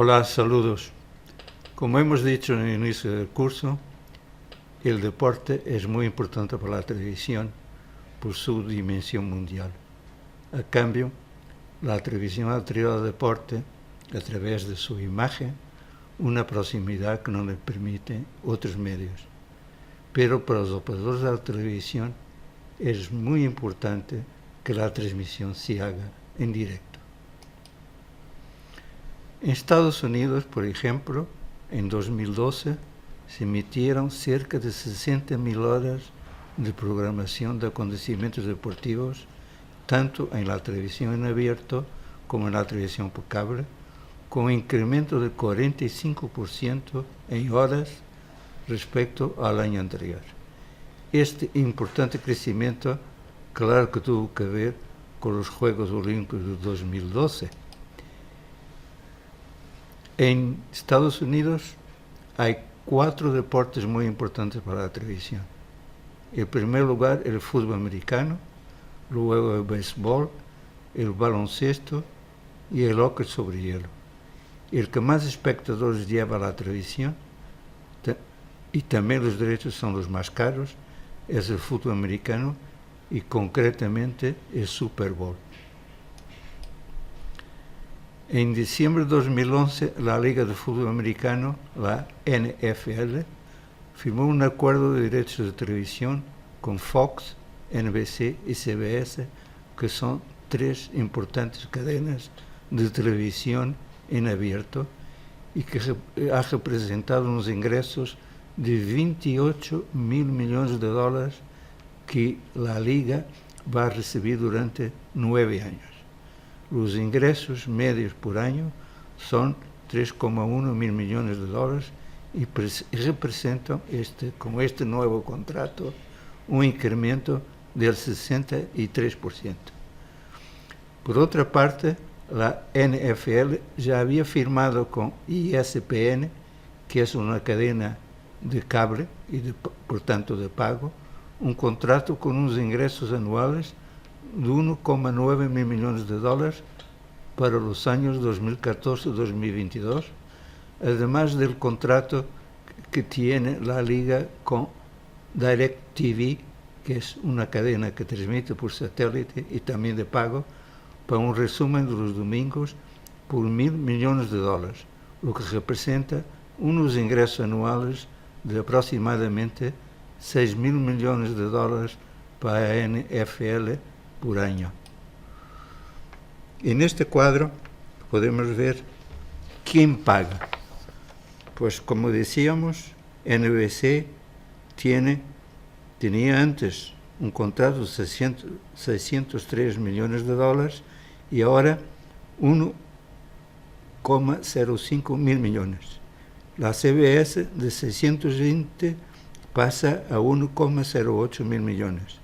Hola, saludos. Como hemos dicho en el inicio del curso, el deporte es muy importante para la televisión por su dimensión mundial. A cambio, la televisión ha traído al deporte, a través de su imagen, una proximidad que no le permite otros medios. Pero para los operadores de la televisión es muy importante que la transmisión se haga en directo. En Estados Unidos, por ejemplo, en 2012 se emitieron cerca de 60.000 horas de programación de acontecimientos deportivos, tanto en la televisión en abierto como en la televisión por cable, con un incremento de 45% en horas respecto al año anterior. Este importante crecimiento, claro que tuvo que ver con los Juegos Olímpicos de 2012. En Estados Unidos hay 4 deportes muy importantes para la televisión. En primer lugar, el fútbol americano, luego el béisbol, el baloncesto y el hockey sobre hielo. El que más espectadores lleva a la televisión, y también los derechos son los más caros, es el fútbol americano y concretamente el Super Bowl. En diciembre de 2011, la Liga de Fútbol Americano, la NFL, firmó un acuerdo de derechos de televisión con Fox, NBC y CBS, que son 3 importantes cadenas de televisión en abierto y que ha representado unos ingresos de 28.000 millones de dólares que la Liga va a recibir durante 9 años. Los ingresos medios por año son 3,1 mil millones de dólares y representan, con este nuevo contrato, un incremento del 63%. Por otra parte, la NFL ya había firmado con ESPN, que es una cadena de cable y por tanto de pago, un contrato con unos ingresos anuales de 1,9 mil millones de dólares para los años 2014-2022, además del contrato que tiene la Liga con DirecTV, que es una cadena que transmite por satélite y también de pago, para un resumen de los domingos por 1.000 millones de dólares, lo que representa unos ingresos anuales de aproximadamente 6.000 millones de dólares para a NFL por año. En este cuadro podemos ver quién paga. Pues como decíamos, NBC tenía antes un contrato de 603 millones de dólares y ahora 1,05 mil millones. La CBS de 620 pasa a 1,08 mil millones.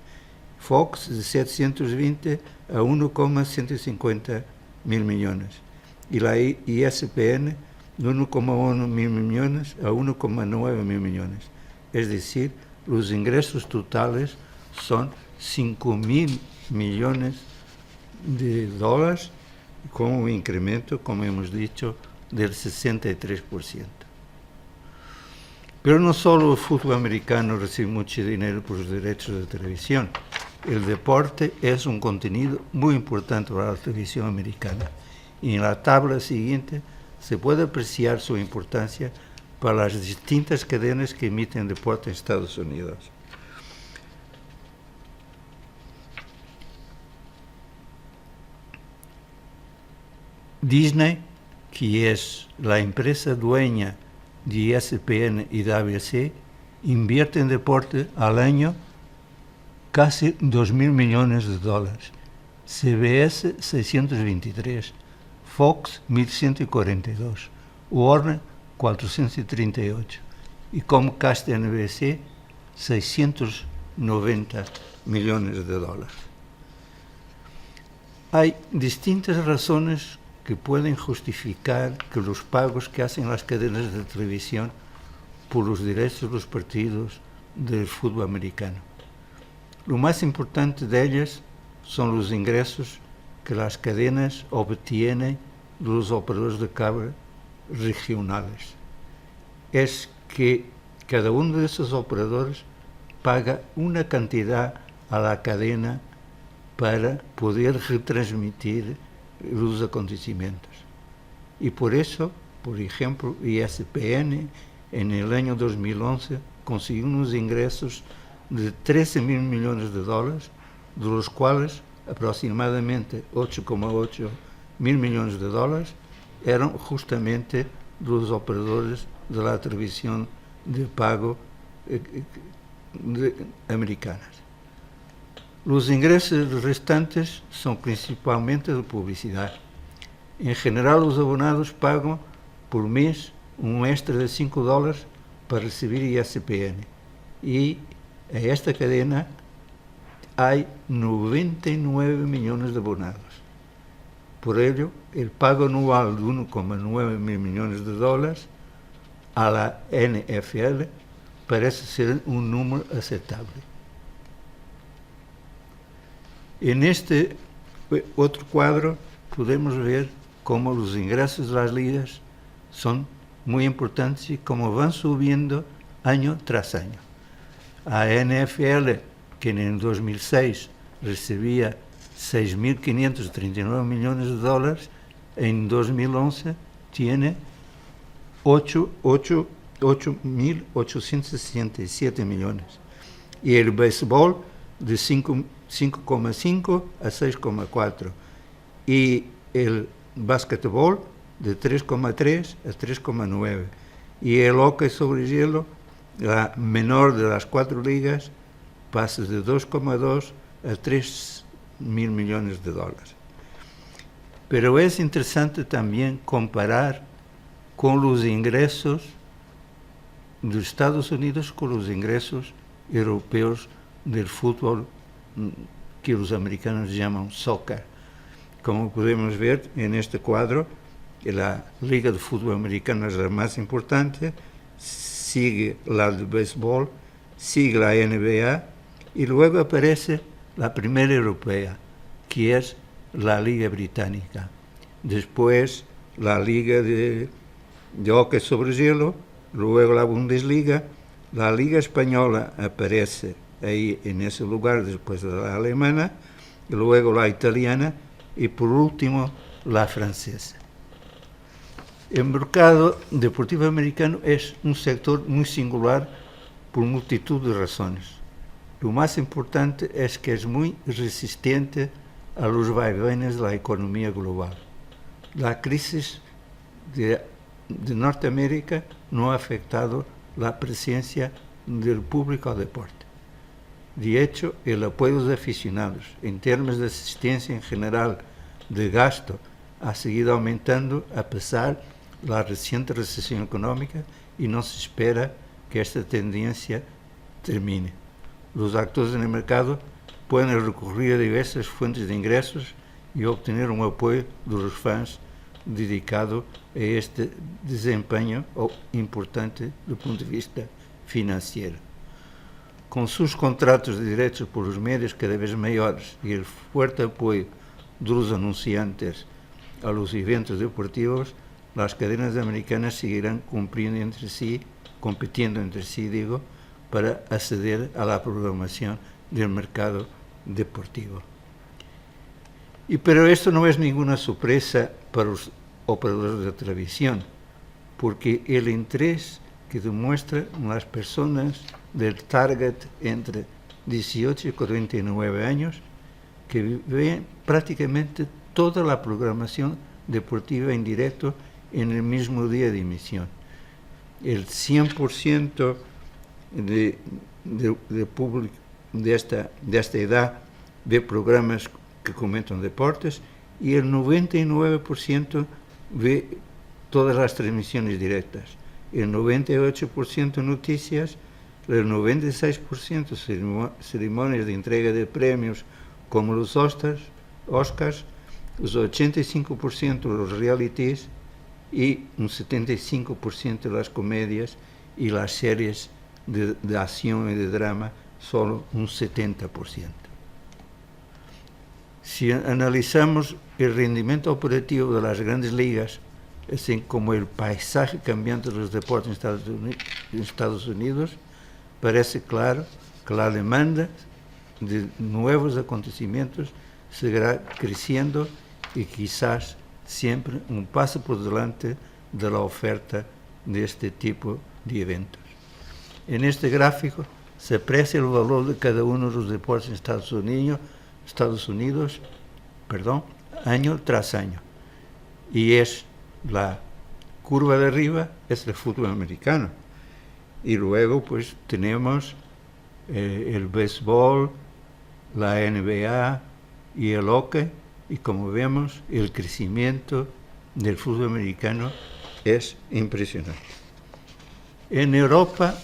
Fox de 720 a 1,150 mil millones y la ESPN de 1,1 mil millones a 1,9 mil millones. Es decir, los ingresos totales son 5.000 millones de dólares con un incremento, como hemos dicho, del 63%. Pero no solo el fútbol americano recibe mucho dinero por los derechos de televisión. El deporte es un contenido muy importante para la televisión americana. Y en la tabla siguiente se puede apreciar su importancia para las distintas cadenas que emiten deporte en Estados Unidos. Disney, que es la empresa dueña de ESPN y de ABC, invierte en deporte al año casi 2.000 millones de dólares. CBS 623, Fox 1.142, Warner 438 y Comcast NBC 690 millones de dólares. Hay distintas razones que pueden justificar que los pagos que hacen las cadenas de televisión por los derechos de los partidos del fútbol americano. Lo más importante de ellas son los ingresos que las cadenas obtienen de los operadores de cable regionales. Es que cada uno de esos operadores paga una cantidad a la cadena para poder retransmitir los acontecimientos. Y por eso, por ejemplo, ESPN en el año 2011 consiguió unos ingresos de 13 mil millones de dólares, de los cuales aproximadamente 8,8 mil millones de dólares eran justamente los operadores de la televisión de pago americanas. Los ingresos restantes son principalmente de publicidad. En general, los abonados pagan por mes un extra de 5 dólares para recibir ESPN. Y en esta cadena hay 99 millones de abonados. Por ello, el pago anual de 1,9 mil millones de dólares a la NFL parece ser un número aceptable. En este otro cuadro podemos ver cómo los ingresos de las ligas son muy importantes y cómo van subiendo año tras año. A NFL, que en el 2006 recibía 6.539 millones de dólares, en 2011 tiene 8.867 millones. Y el béisbol de 5,5 a 6,4. Y el básquetbol de 3,3 a 3,9. Y el hockey sobre hielo, la menor de las 4 ligas, pasa de 2,2 a 3 mil millones de dólares. Pero es interesante también comparar con los ingresos de Estados Unidos con los ingresos europeos del fútbol que los americanos llaman soccer. Como podemos ver en este cuadro, la Liga de Fútbol Americana es la más importante, sigue la de béisbol, sigue la NBA y luego aparece la primera europea, que es la Liga Británica. Después la Liga de hockey sobre hielo, luego la Bundesliga, la Liga Española aparece ahí en ese lugar después de la alemana, y luego la italiana y por último la francesa. El mercado deportivo americano es un sector muy singular por multitud de razones. Lo más importante es que es muy resistente a los vaivenes de la economía global. La crisis de Norteamérica no ha afectado la presencia del público al deporte. De hecho, el apoyo de aficionados en términos de asistencia en general de gasto ha seguido aumentando a pesar de la reciente recesión económica y no se espera que esta tendencia termine. Los actores en el mercado pueden recurrir a diversas fuentes de ingresos y obtener un apoyo de los fans dedicado a este desempeño importante desde el punto de vista financiero. Con sus contratos de derechos por los medios cada vez mayores y el fuerte apoyo de los anunciantes a los eventos deportivos, las cadenas americanas seguirán compitiendo entre sí, para acceder a la programación del mercado deportivo. Pero esto no es ninguna sorpresa para los operadores de televisión, porque el interés que demuestran las personas del target entre 18 y 49 años, que ven prácticamente toda la programación deportiva en directo en el mismo día de emisión. El 100% de público de esta edad ve programas que comentan deportes y el 99% ve todas las transmisiones directas, el 98% noticias, el 96% ceremonias de entrega de premios como los Oscars, los 85% los realities y un 75% de las comedias y las series de acción y de drama, solo un 70%. Si analizamos el rendimiento operativo de las grandes ligas, así como el paisaje cambiante de los deportes en Estados Unidos, parece claro que la demanda de nuevos acontecimientos seguirá creciendo y quizás siempre un paso por delante de la oferta de este tipo de eventos. En este gráfico se aprecia el valor de cada uno de los deportes en Estados Unidos, año tras año. Y es la curva de arriba, es el fútbol americano. Y luego pues tenemos el béisbol, la NBA y el hockey. Y como vemos, el crecimiento del fútbol americano es impresionante. En Europa,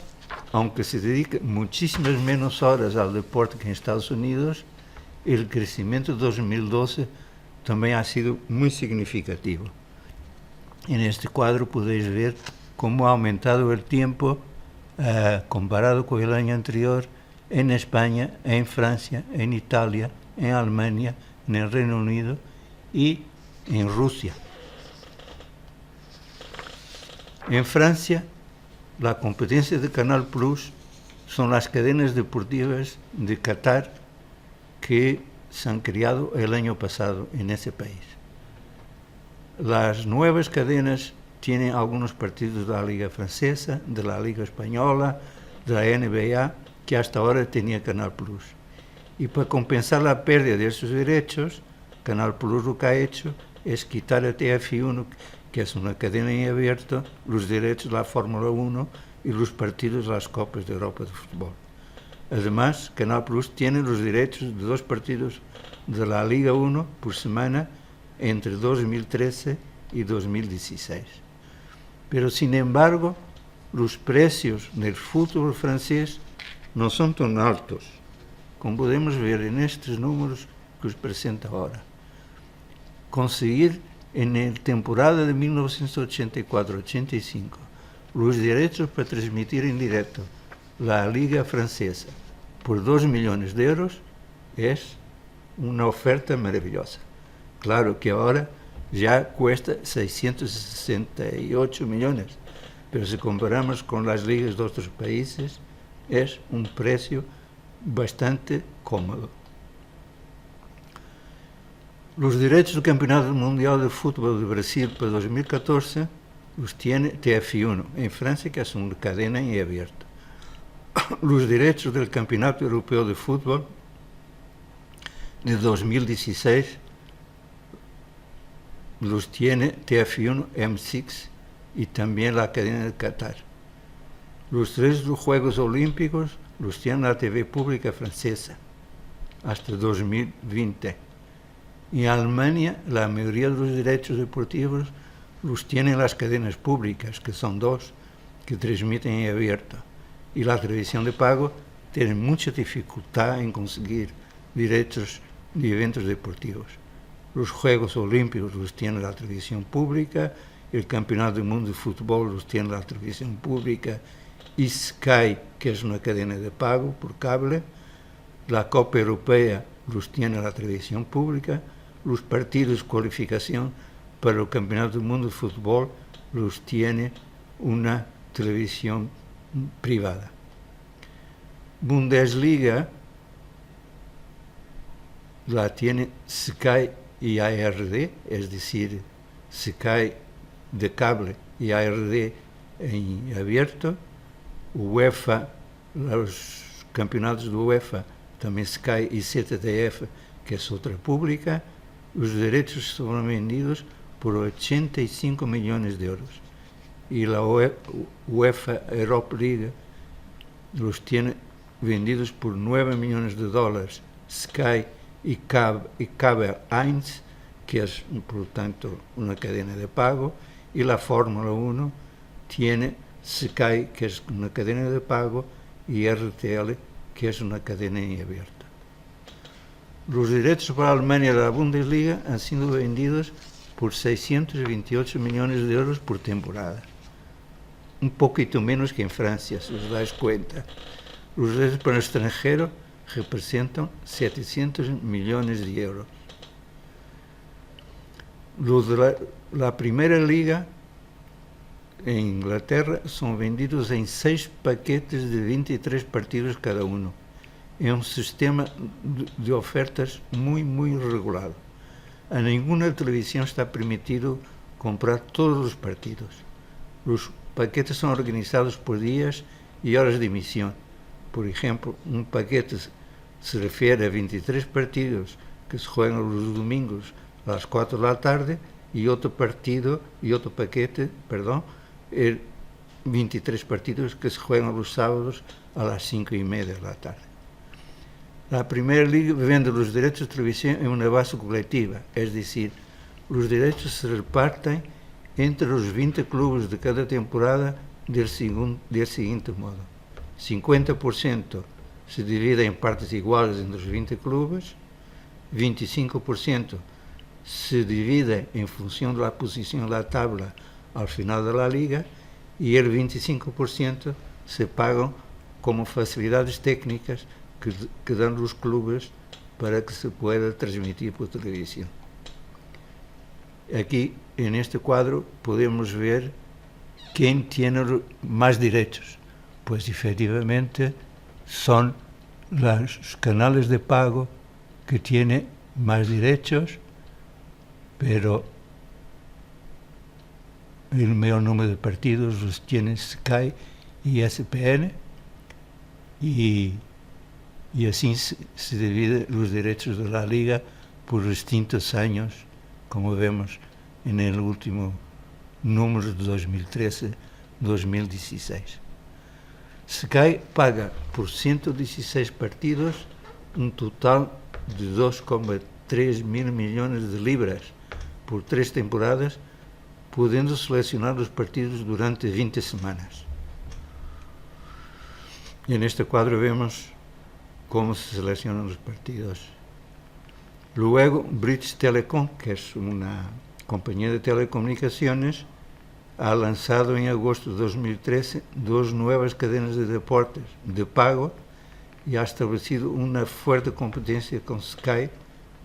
aunque se dedica muchísimas menos horas al deporte que en Estados Unidos, el crecimiento de 2012 también ha sido muy significativo. En este cuadro podéis ver cómo ha aumentado el tiempo comparado con el año anterior en España, en Francia, en Italia, en Alemania, en el Reino Unido y en Rusia. En Francia, la competencia de Canal Plus son las cadenas deportivas de Qatar que se han creado el año pasado en ese país. Las nuevas cadenas tienen algunos partidos de la Liga Francesa, de la Liga Española, de la NBA, que hasta ahora tenía Canal Plus. Y para compensar la pérdida de esos derechos, Canal Plus lo que ha hecho es quitar a TF1, que es una cadena en abierto, los derechos de la Fórmula 1 y los partidos de las Copas de Europa de fútbol. Además, Canal Plus tiene los derechos de 2 partidos de la Liga 1 por semana entre 2013 y 2016. Pero, sin embargo, los precios del fútbol francés no son tan altos, como podemos ver en estos números que os presento ahora. Conseguir en la temporada de 1984-85 los derechos para transmitir en directo la Liga Francesa por 2 millones de euros es una oferta maravillosa. Claro que ahora ya cuesta 668 millones, pero si comparamos con las ligas de otros países, es un precio bastante cómodo. Los derechos del Campeonato Mundial de Fútbol de Brasil para 2014 los tiene TF1 en Francia, que es una cadena en abierto. Los derechos del Campeonato Europeo de Fútbol de 2016 los tiene TF1, M6 y también la cadena de Qatar. Los 3 Juegos Olímpicos los tiene la TV pública francesa hasta 2020. En Alemania, la mayoría de los derechos deportivos los tienen las cadenas públicas, que son 2, que transmiten en abierto. Y la televisión de pago tiene mucha dificultad en conseguir derechos de eventos deportivos. Los Juegos Olímpicos los tiene la televisión pública, el Campeonato del Mundo de Fútbol los tiene la televisión pública y Sky, que es una cadena de pago por cable. La Copa Europea los tiene la televisión pública. Los partidos de cualificación para el Campeonato del Mundo de Fútbol los tiene una televisión privada. Bundesliga la tiene Sky y ARD, es decir, Sky de cable y ARD en abierto. UEFA, los campeonatos de UEFA, también Sky y ZDF, que es otra pública. Los derechos son vendidos por 85 millones de euros. Y la UEFA Europa League los tiene vendidos por 9 millones de dólares. Sky y Kabel 1, que es, por lo tanto, una cadena de pago. Y la Fórmula 1 tiene Sky, que es una cadena de pago, y RTL, que es una cadena en abierto. Los derechos para Alemania de la Bundesliga han sido vendidos por 628 millones de euros por temporada. Un poquito menos que en Francia, si os dais cuenta. Los derechos para el extranjero representan 700 millones de euros. Los de la primera liga en Inglaterra son vendidos en 6 paquetes de 23 partidos cada uno. É um sistema de ofertas muito regulado. A nenhuma televisão está permitido comprar todos os partidos. Os paquetes são organizados por dias e horas de emissão. Por exemplo, um paquete se refere a 23 partidos que se jogam os domingos às 4 da tarde e outro paquete, 23 partidos que se jogam os sábados às 5:30 da tarde. La Primera Liga vende los derechos de televisión en una base colectiva, es decir, los derechos se reparten entre los 20 clubes de cada temporada del siguiente modo. 50% se divide en partes iguales entre los 20 clubes, 25% se divide en función de la posición de la tabla al final de la liga y el 25% se pagan como facilidades técnicas que dan los clubes para que se pueda transmitir por televisión. Aquí, en este cuadro, podemos ver quién tiene más derechos. Pues efectivamente son los canales de pago que tienen más derechos, pero el mayor número de partidos los tiene Sky y ESPN, y así se dividen los derechos de la liga por distintos años, como vemos en el último número de 2013-2016. Sky paga por 116 partidos un total de 2,3 mil millones de libras por 3 temporadas, pudiendo seleccionar los partidos durante 20 semanas. Y en este cuadro vemos cómo se seleccionan los partidos. Luego, British Telecom, que es una compañía de telecomunicaciones, ha lanzado en agosto de 2013 2 nuevas cadenas de deportes de pago y ha establecido una fuerte competencia con Sky,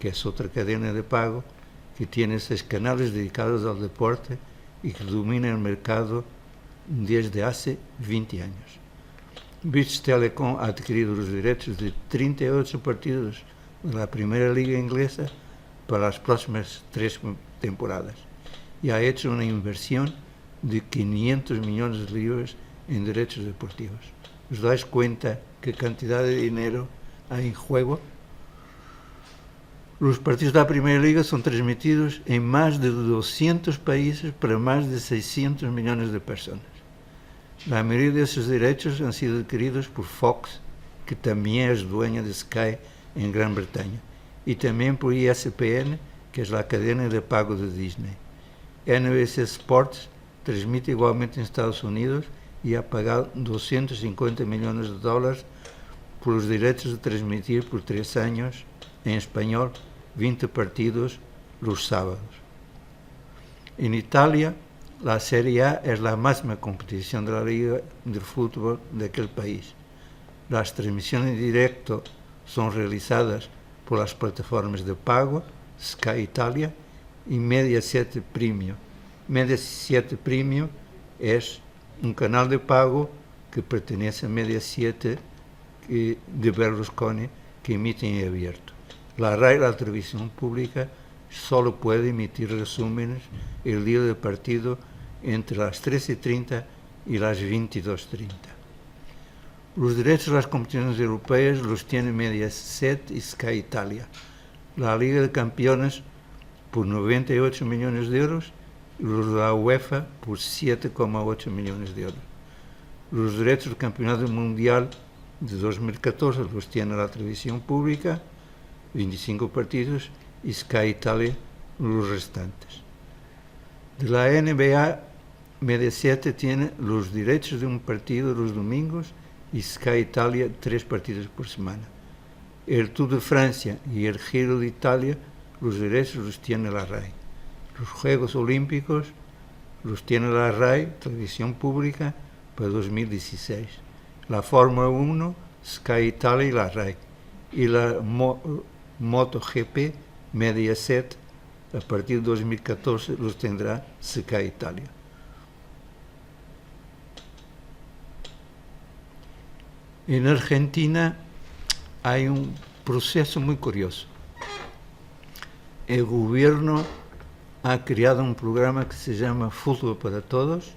que es otra cadena de pago que tiene 6 canales dedicados al deporte y que domina el mercado desde hace 20 años. British Telecom ha adquirido los derechos de 38 partidos de la Primera Liga Inglesa para las próximas 3 temporadas y ha hecho una inversión de 500 millones de libras en derechos deportivos. ¿Os dais cuenta qué cantidad de dinero hay en juego? Los partidos de la Primera Liga son transmitidos en más de 200 países para más de 600 millones de personas. La mayoría de esos derechos han sido adquiridos por Fox, que también es dueña de Sky en Gran Bretaña, y también por ESPN, que es la cadena de pago de Disney. NBC Sports transmite igualmente en Estados Unidos y ha pagado 250 millones de dólares por los derechos de transmitir por 3 años en español 20 partidos los sábados. En Italia, la Serie A es la máxima competición de la liga de fútbol de aquel país. Las transmisiones en directo son realizadas por las plataformas de pago Sky Italia y Mediaset Premium. Mediaset Premium es un canal de pago que pertenece a Mediaset de Berlusconi, que emite en abierto. La RAI, la televisión pública, solo puede emitir resúmenes el día del partido entre las 13:30 y las 22:30. Los derechos de las competiciones europeas los tiene Mediaset y Sky Italia. La Liga de Campeones por 98 millones de euros y los de la UEFA por 7,8 millones de euros. Los derechos del Campeonato Mundial de 2014 los tiene la televisión pública, 25 partidos, y Sky Italia los restantes. De la NBA, Mediaset tiene los derechos de un partido los domingos y Sky Italia 3 partidos por semana. El Tour de Francia y el Giro de Italia, los derechos los tiene la RAI. Los Juegos Olímpicos los tiene la RAI, televisión pública, para 2016. La Fórmula 1, Sky Italia y la RAI. Y la MotoGP, Mediaset, a partir de 2014 los tendrá Sky Italia. En Argentina hay un proceso muy curioso. El gobierno ha creado un programa que se llama Fútbol para Todos,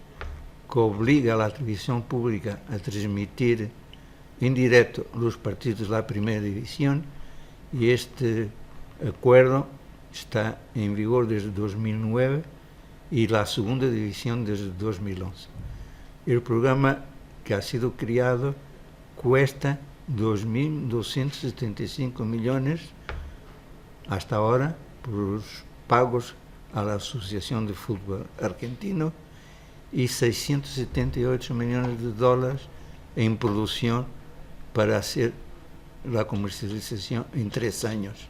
que obliga a la televisión pública a transmitir en directo los partidos de la primera división, y este acuerdo está en vigor desde 2009 y la segunda división desde 2011. El programa que ha sido creado cuesta 2.275 millones hasta ahora por los pagos a la Asociación de Fútbol Argentino y 678 millones de dólares en producción para hacer la comercialización en 3 años.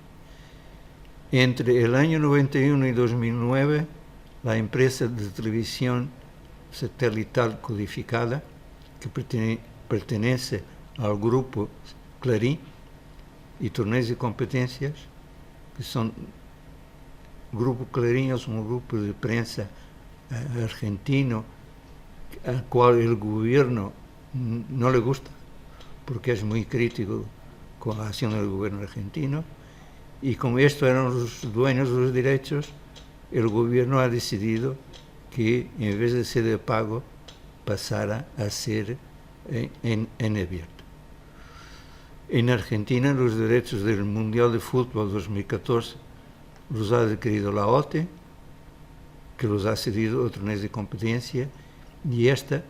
Entre el año 91 y 2009, la empresa de televisión satelital codificada, que pertenece al grupo Clarín, y Torneos de Competencias, que son Grupo Clarín, es un grupo de prensa argentino al cual el gobierno no le gusta, porque es muy crítico con la acción del gobierno argentino, y como estos eran los dueños de los derechos, el gobierno ha decidido que en vez de ser de pago pasara a ser en abierto. En Argentina los derechos del Mundial de Fútbol 2014 los ha adquirido la OTE, que los ha cedido a Torneos de Competencia, y esta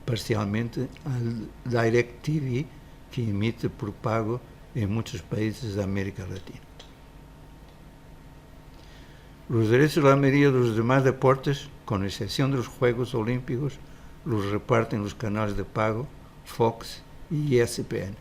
parcialmente al DirecTV, que emite por pago en muchos países de América Latina. Los derechos de la mayoría de los demás deportes, con excepción de los Juegos Olímpicos, los reparten los canales de pago Fox y ESPN.